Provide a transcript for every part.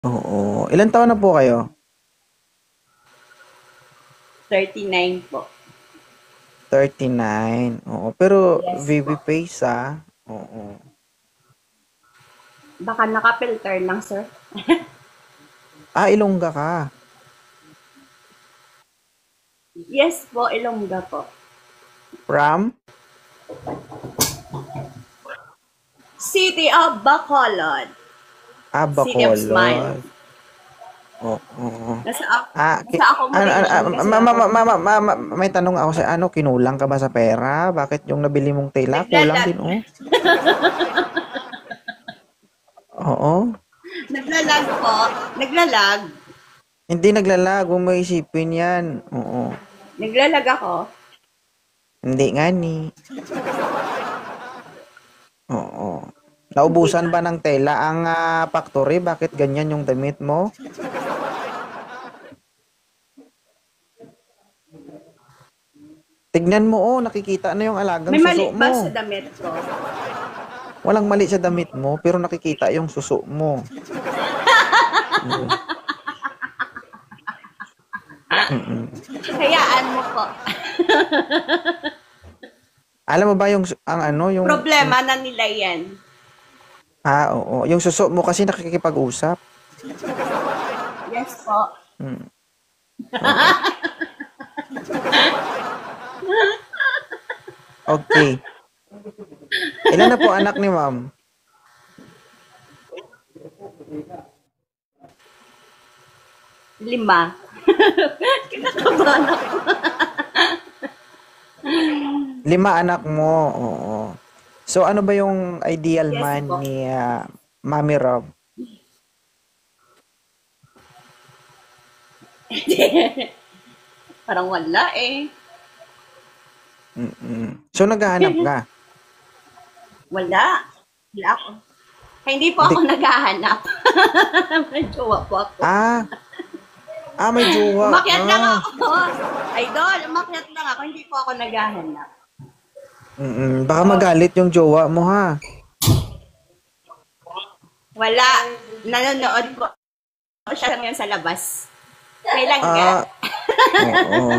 Oo. Ilan taon na po kayo? 39 po. 39. Oo. Pero Yes baby po. face ah. Oo. Baka naka-filter lang, sir. Ah, Ilongga ka. Yes po, Ilongga po. From? City of Bacolod. Ah, City of Smile. Bacolod. Oo. Nasa, Ah, nasa ano, accommodation kasi ma, ma, ako. ma, ma, ma, ma- may tanong ako sa ano, kinulang ka ba sa pera? Bakit yung nabili mong tela, kulang Naglalag. din oh. Oo. Naglalag po. Naglalag. Hindi naglalag, huwag mo isipin yan. Oo. Naglalag ako. Hindi nga ni. Oo. Hindi Naubusan nga. ba ng tela ang factory? Bakit ganyan yung damit mo? Tignan mo oh, nakikita na yung alagang May suso mali ba mo. sa damit ko? Walang mali sa damit mo, pero nakikita yung suso mo. Mm. Mm. Hayaan mo po. Alam mo ba yung ang ano yung Problema na nila yan. oo, yung suso mo kasi nakikipag-usap. Yes po. Mm. Oo. Okay. Ilan na po anak ni ma'am? 5. Kinakabahan ako. 5 anak mo. Oo. So ano ba yung ideal Yes man po. ni Mami Rob? Parang wala eh. So naghahanap ka? Wala. Wala ako. Ay, hindi po Hindi. ako naghahanap. May jowa po ako. Ah, may jowa Umakyat lang ka. ako. Idol, umakyat lang ako. Hindi po ako naghahanap. Baka magalit yung jowa mo ha. Wala. Nanonood po siya ngayon sa labas. Kailan nga? Ah, oo.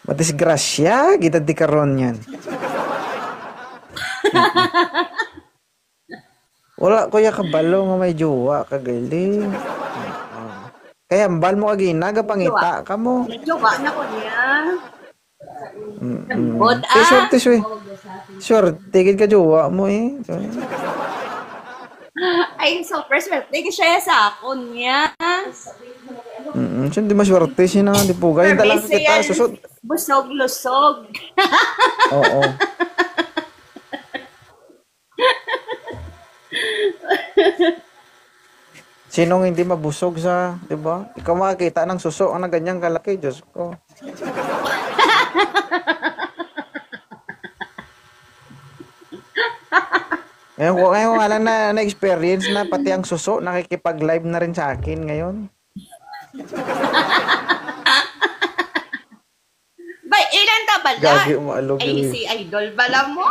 Madisgrasya, kita di karon yan. Wala kuya kabalo nga may jowa, kagaling. Kaya ambal mo kagina, Jowa. gapangita ka mo. May jowa na ko niya. Lambot Swerte, swerte. Swerte, tigil ka jowa mo eh. Ay, so swerte ko siya sa akon niya. Siya di maswerte siya na, di po. Ganyan lang Permise kita, yan. susod. Busog-lusog. Oo. Sinong hindi mabusog sa, di ba? Ikaw makakita ng suso na ganyang kalaki, Diyos ko. Ngayon ko nga lang na-experience na pati ang suso nakikipag-live na rin sa akin ngayon. Bay, ilan ta bala? Gagi umaalog Ay, yun. si Idol bala mo?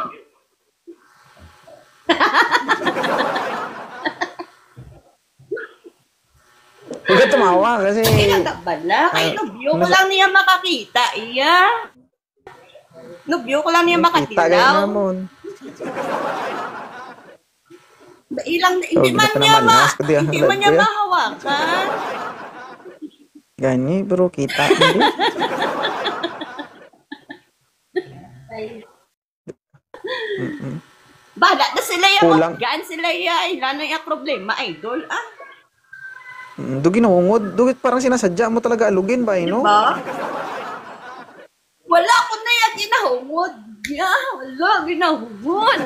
Huwag ka tumawa kasi Ilan ta bala? Ay, nubyo ko lang niya makakita, iya. Nubyo ko lang niya nakita kayo makatilaw. namon. Ilang, hindi Huwag man ka niya naman, has ka di hindi man niya kuya. mahawakan. Ganyi, pero kita. Hindi. Bala na sila ya, Kulang. gaan sila ya. Ilan na yung problema, Idol, ah. Dugi nahungod. Dugi parang sinasadya mo talaga alugin ba, no? Diba? Wala ko na yan ginahungod. Ya, wala, ginahungod.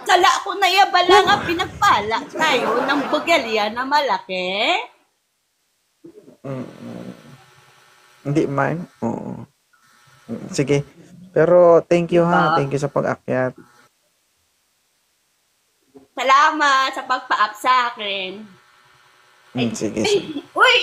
Sala ko na ya bala nga pinagpala tayo ng bugelya na malaki. Hindi man. Oo. Sige. Pero thank you ha. Diba? Thank you sa pag-akyat. Salamat sa pagpa-up sa akin. Sige, sige. Uy,